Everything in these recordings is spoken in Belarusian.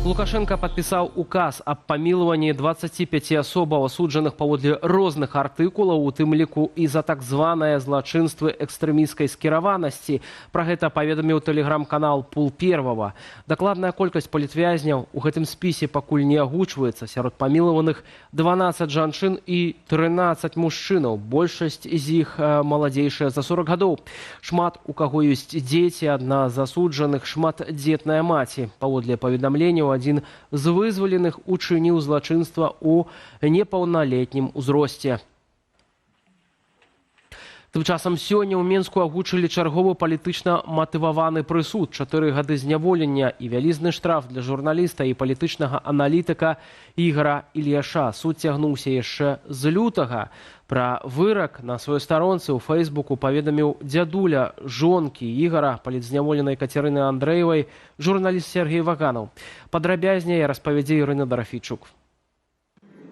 Лукашенко подписал указ об помиловании 25 особаў, осудженных паводле розных артыкулаў, у тым ліку і за так званыя злачынствы экстрэмісцкай скіраванасці. Пра гэта паведаміў тэлеграм-канал Пул Первого. Дакладная колькасць палітвязняў у гэтым спісе пакуль не агучваецца. Сярод памілаваных 12 жанчын і 13 мужчынаў. Большасць з іх маладзейшыя за 40 гадоў. Шмат у каго ёсць дзеці, адна з асуджаных шматдзетная маці. Паводле паведамленняў, адзін з вызваленых учыніў злачынства ў непаўналетнім узросце. Тым часам сёння ў Менску агучылі чарговы палітычна матываваны прысуд. 4 гады зняволення і вялізны штраф для журналіста і палітычнага аналітыка Ігара Ільяша. Суд цягнуўся яшчэ з лютага. Пра вырак на сваёй старонцы ў Фэйсбуку паведаміў дзядуля жонкі Ігара, палітзняволенай Кацярыны Андрэевай, журналіст Сергей Ваганаў. Падрабязней распавядзе Ірына Дарафійчук.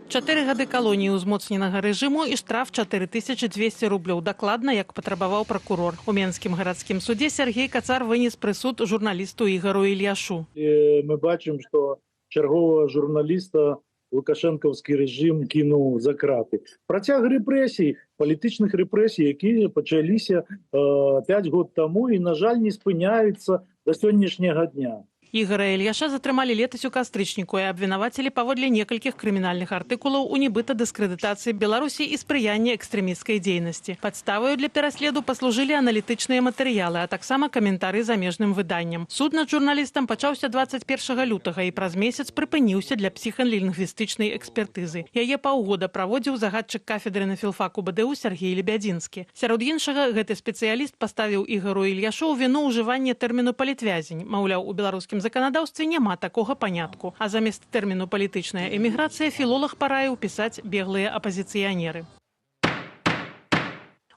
4 гады калоніі ўзмоцненага рэжыму і штраф 4200 рублёў. Дакладна, як патрабаваў пракурор. У Менскім гарадскім судзе Сергей Кацар вынес прысуд журналісту Ігару Ільяшу. Мы бачым, што чарговага журналіста лукашэнкаўскі рэжым кінуў за краты. Працяг рэпрэсій, палітычных рэпрэсій, якія пачаліся 5 год таму і, на жаль, не спыняюцца да сённяшняга дня. Ігара Ільяша затрымалі летась у кастрычніку і абвінавацілі паводле некалькіх крымінальных артыкулаў у нібыта дыскрэдытацыі Беларусі і спрыяння экстрэмісцкай дзейнасці. Падставаю для пераследу паслужылі аналітычныя матэрыялы, а таксама каментары замежным выданням. Суд над журналістам пачаўся 21 лютага і праз месяц прыпыніўся для псіхалінгвістычнай экспертызы. Яе паўгода праводзіў загадчык кафедры на філфаку БДУ Сергей Лебядзінскі. Сярод іншага, гэты спецыяліст паставіў Ігару Ільяшу ў віну ўжывання тэрміну палітвязень. Маўляў, у беларускім заканадаўстве няма такога панятку. А замест тэрміну палітычная эміграцыя філолог параіў пісаць беглыя апазіцыянеры.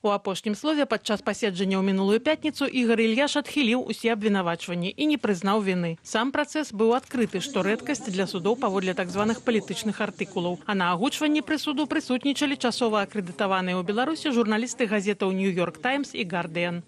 У апошнім слове падчас паседжання ў мінулую пятніцу Ігар Ільяш адхіліў усе абвінавачванні і не прызнаў віны. Сам працэс быў адкрыты, што рэдкасць для судоў паводле так званых палітычных артыкулаў. А на агучванні прысуду прысутнічалі часова акрэдытаваныя ў Беларусі журналісты газетаў «Нью-Йорк Таймс» і «Гардыан».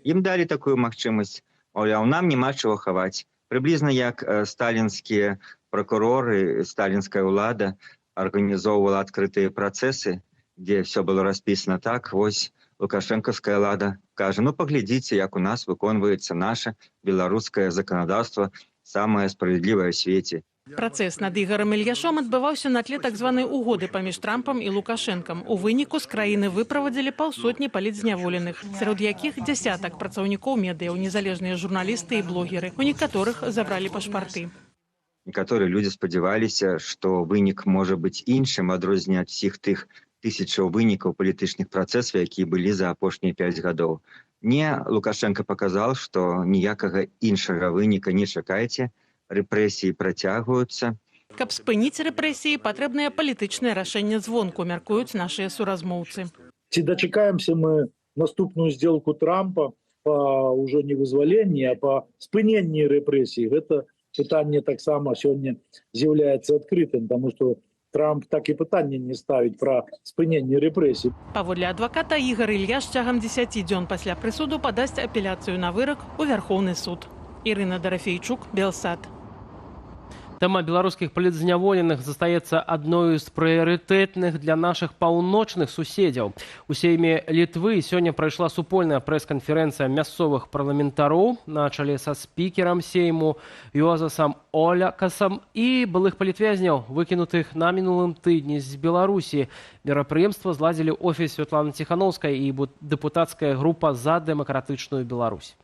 Ім далі такую магчымасць. Маўляў, нам няма чаго хаваць. Прыблізна як сталінскія пракуроры, сталінская ўлада арганізоўвала адкрытыя працэсы, дзе все было распісана так, вось лукашэнкаўская ўлада кажа, ну паглядзіце, як у нас выконваецца наша беларускае заканадаўства, самае справядлівае ў свеце. Працэс над Ігарам Ільяшом адбываўся на тле так званай угоды паміж Трампам і Лукашэнкам. У выніку з краіны выправадзілі паўсотні палітзняволеных, сярод якіх дзясятак працаўнікоў медыяў, незалежныя журналісты і блогеры. У некаторых забралі пашпарты. Некаторыя людзі спадзяваліся, што вынік можа быць іншым, адрозніваць усіх тых тысячаў вынікаў палітычных працэсаў, якія былі за апошнія 5 гадоў. Не, Лукашенко паказаў, што ніякага іншага выніка не чакайце, рэпрэсіі працягваюцца. Каб спыніць рэпрэсіі, патрэбнае палітычнае рашэнне звонку, мяркуюць нашыя суразмоўцы. Ці дачакаемся мы наступную сделку Трампа па ўжо не вызваленні, а па спыненні рэпрэсій? Гэта пытанне таксама сёння з'яўляецца адкрытым, таму што Трамп так і пытанне не ставіць пра спыненне рэпрэсій. Паводле адваката, Ігар Ільяш цягам 10 дзён пасля прысуду падасць апеляцыю на вырак у Вярхоўны суд. Ірына Дарафійчук, Белсат. Тэма беларускіх палітзняволеных застаецца адной з прыярытэтных для нашых паўночных суседзяў. У сейме Літвы сёння прайшла супольная прэс-канферэнцыя мясцовых парламентароў на чале са спікерам сейму Юозасам Олякасам і былых палітвязняў, выкінутых на мінулым тыдні з Беларусі. Мерапрыемства зладзілі офіс Святланы Ціхановскай і дэпутацкая група «За дэмакратычную Беларусь».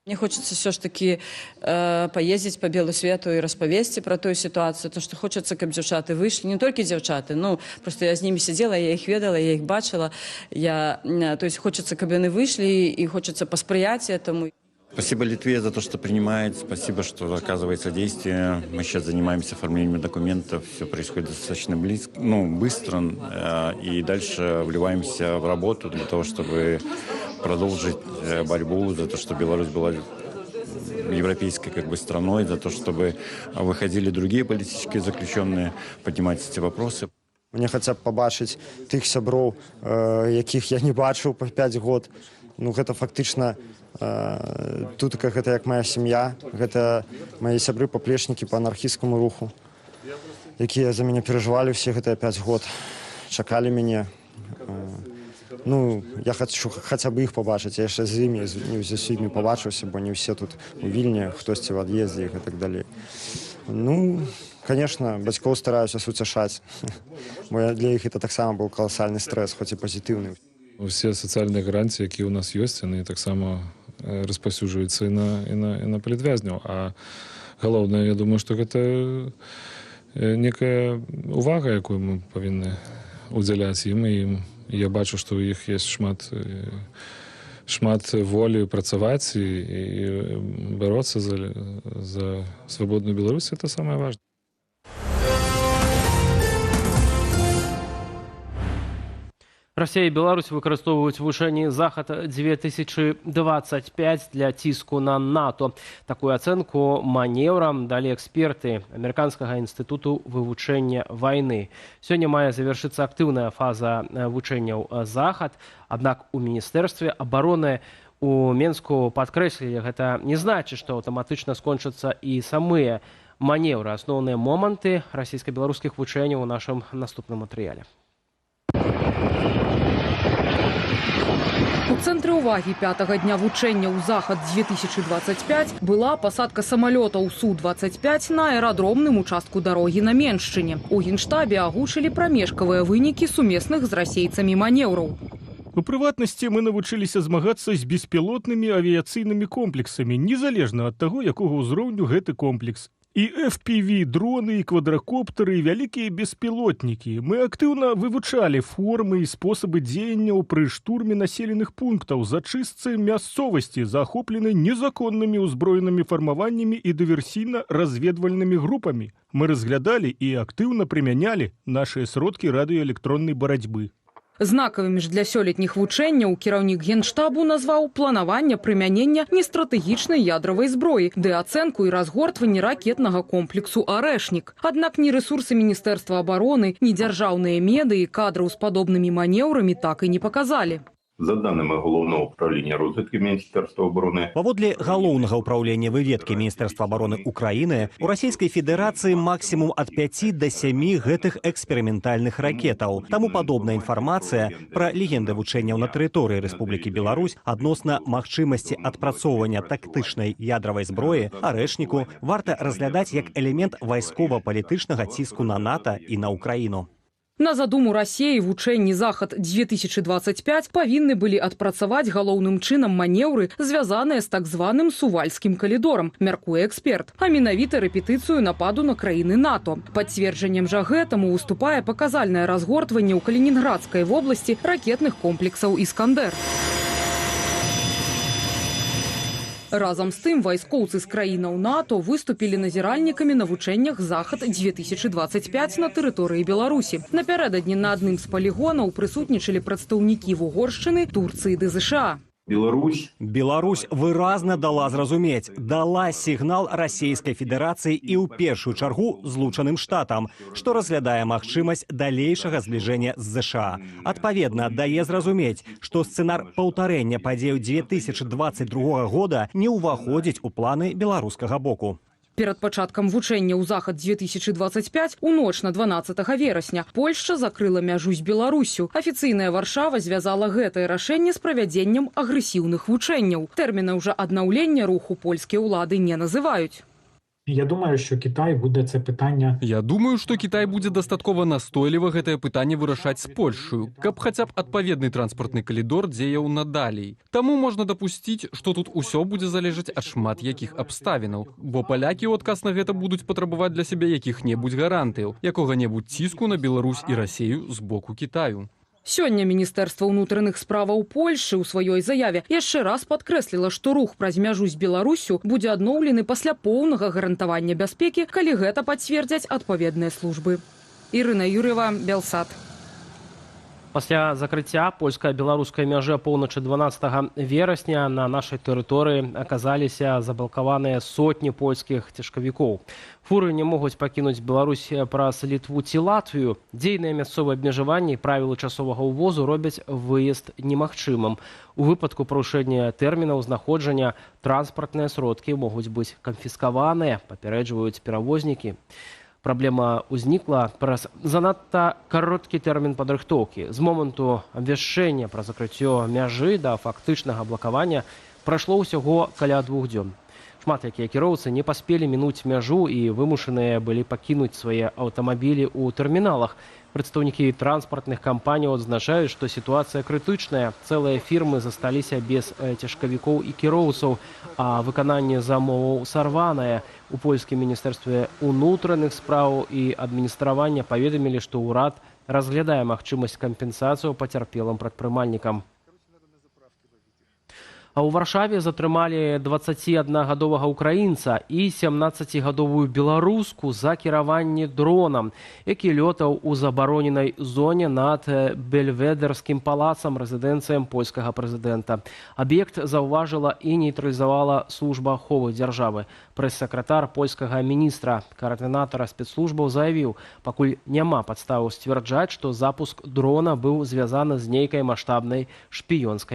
Мне хочется все ж таки поездить по белу свету и распавесці про ту ситуацию, то что хочется, каб дзяўчаты вышли, не только дзяўчаты, ну просто я с ними сидела, я их ведала, я их бачила, то есть хочется, каб яны вышли и хочется посприять этому. Спасибо Литве за то, что принимает, спасибо, что оказывается действие. Мы сейчас занимаемся оформлением документов, все происходит достаточно быстро, и дальше вливаемся в работу для того, чтобы продолжить борьбу за то, чтобы Беларусь была европейской страной, за то, чтобы выходили другие политические заключенные, поднимать эти вопросы. Мне хаця б побачыць тых сяброў, якіх я не бачыў па 5 год. Ну, гэта фактычна Тут гэта як моя сям'я, гэта мои сябры паплечнікі по анархісцкаму руху, якія за мяне перажывалі ўсе гэтыя 5 год, чакалі мяне. Ну, я хочу хаця б іх пабачыць, я яшчэ з імі, не з усімі пабачыўся, бо не ўсе тут у Вільні, хтосьці в ад'ездзе і так далей. Ну, конечно, бацькоў стараюся суцяшаць, бо для іх это таксама быў каласальны стрэс, хоць і пазітыўны. Усе сацыяльныя гарантыі, якія ў нас ёсць, яны таксама распаўсюджваюцца і на палітвязняў. А галоўнае, я думаю, што гэта некая увага, якую мы павінны удзяляць ім, і я бачу, што ў іх ёсць шмат волі працаваць і бароцца за свабодную Беларусь. Это самое важное. Расія і Беларусь выкарыстоўваюць вывучэнне «Захад-2025» для ціску на НАТО. Такую ацэнку манеўрам далі эксперты Амерыканскага інстытуту вывучэння вайны. Сёння мае завяршыцца актыўная фаза вывучэнняў «Захад». Аднак у Міністэрстве абароны у Менску падкрэслілі, гэта не значыць, што аўтаматычна скончацца і самыя манеўры. Асноўныя моманты расійска-беларускіх вывучэнняў у нашым наступным матэрыяле. У цэнтры ўвагі 5-го дня вучэнняў «Захад-2025» была пасадка самалётаў Су-25 на аэрадромным участку дарогі на Меншчыне. У Генштабе агучылі прамежкавыя вынікі сумесных з расейцамі манеўраў. У прыватнасці мы навучыліся змагацца з беспілотнымі авіяцыйнымі комплексамі, незалежна ад таго, якога ўзроўню гэты комплекс. І FPV, дроны, і квадракоптары, і вялікія беспілотнікі. Мы актыўна вывучалі формы і спосабы дзеянняў пры штурме населеных пунктаў, зачыстцы мясцовасці, захопленай незаконнымі ўзброенымі фармаваннямі і дыверсійна-разведвальнымі групамі. Мы разглядалі і актыўна прымянялі нашыя сродкі радыёэлектроннай барацьбы. Знакавымі ж для сёлетніх вучэнняў кіраўнік Генштабу назваў планаванне прымянення нестратэгічнай ядравай зброі, ды ацэнку і разгортванне ракетнага комплексу «Арэшнік». Аднак ні рэсурсы Міністэрства абароны, ні дзяржаўныя медыі кадраў з падобнымі манеўрамі так і не паказалі. За данными Головного управления разведки Министерства обороны. Паводле Галоўнага управления выведки Министерства обороны Украины, у Российской Федерации максимум от 5 до 7 гэтых экспериментальных ракетаў. Таму падобная информация про легенды вучэнняў на территории Республики Беларусь адносна магчымасці адпрацоўвання тактычнай ядравай зброі «Арэшніку» варта разглядаць як элемент вайскова-палітычнага ціску на НАТО і на Украіну. На задуму Расіі вучэнні «Захад-2025» павінны былі адпрацаваць галоўным чынам манеўры, звязаныя з так званым сувальскім калідорам, мяркуе эксперт, а менавіта рэпетыцыю нападу на краіны НАТО. Пацверджаннем жа гэтаму выступае паказальнае разгортванне ў Калінінградскай вобласці ракетных комплексаў «Іскандэр». Разам з тым вайскоўцы з краінаў НАТО выступілі назіральнікамі на вучэннях «Захад-2025» на тэрыторыі Беларусі. Напярэдадні на адным з палігонаў прысутнічалі прадстаўнікі Угоршчыны, Турцыі ды ЗША. Беларусь выразна дала зразумець, дала сігнал Расійскай Федэрацыі і ў першую чаргу злучаным штатам, што разглядае магчымасць далейшага збліжэння з ЗША. Адпаведна, дае зразумець, што сцэнар паўтарэння падзеяў 2022 года не ўваходзіць у планы беларускага боку. Перад пачаткам вучэнняў «Захад-2025» у ноч на 12 верасня Польшча закрыла мяжу з Беларусю. Афіцыйная Варшава звязала гэтае рашэнне з правядзеннем агрэсіўных вучэнняў. Тэрмінаў жа аднаўлення руху польскія ўлады не называюць. Я думаю, що Китай буде це питання. Я думаю, што Кітай будзе дастаткова настойліва гэтае пытанне вырашаць з Польшчаю, каб хаця б адпаведны транспартны калідор дзеяў надалей. Таму можна дапусціць, што тут усё будзе залежаць ад шмат якіх абставінаў, бо палякі ў адказ на гэта будуць патрабаваць для сябе якіх-небудзь гарантыяў, якога-небудзь ціску на Беларусь і Расію з боку Кітаю. Сёння Міністэрства ўнутраных справаў Польшы ў сваёй заяве яшчэ раз падкрэсліла, што рух праз мяжу з Беларуссю будзе адноўлены пасля поўнага гарантавання бяспекі, калі гэта пацвердзяць адпаведныя службы. Ірына Юр'ева, Белсат. Пасля закрыцця польска-беларускай мяжы апоўначы 12 верасня на нашай тэрыторыі аказаліся заблакаваныя сотні польскіх цяжкавікоў. Фуры не могуць пакінуць Беларусь праз Літву ці Латвію. Дзейныя мясцовыя абмежаванні і правілы часовага ўвозу робяць выезд немагчымым. У выпадку парушэння тэрмінаў знаходжання транспартныя сродкі могуць быць канфіскаваныя, папярэджваюць перавознікі. Праблема ўзнікла праз занадта кароткі тэрмін падрыхтоўкі. З моманту абвяшчэння пра закрыццё мяжы да фактычнага блакавання прайшло ўсяго каля 2 дзён. Шмат якія кіроўцы не паспелі мінуць мяжу і вымушаныя былі пакінуць свае аўтамабілі ў тэрміналах. Прадстаўнікі транспартных кампаній адзначаюць, што сітуацыя крытычная. Цэлыя фірмы засталіся без цяжкавікоў і кіроўцаў, а выкананне замоваў сарванае. У польскім міністэрстве ўнутраных спраў і адміністравання паведамілі, што ўрад разглядае магчымасць кампенсацыю пацярпелым прадпрымальнікам. А ў Варшаве затрымалі 21-гадовага ўкраінца і 17-гадовую беларуску за кіраванне дронам, які лётаў у забароненай зоне над Бельведерскім палацам, рэзідэнцыям польскага прэзідэнта. Аб'ект заўважыла і нейтралізавала служба аховы дзяржавы. Прэс-сакратар польскага міністра, каардынатара спецслужбаў заявіў, пакуль няма падставаў сцвярджаць, што запуск дрона быў звязаны з нейкай маштабнай шпіёнскай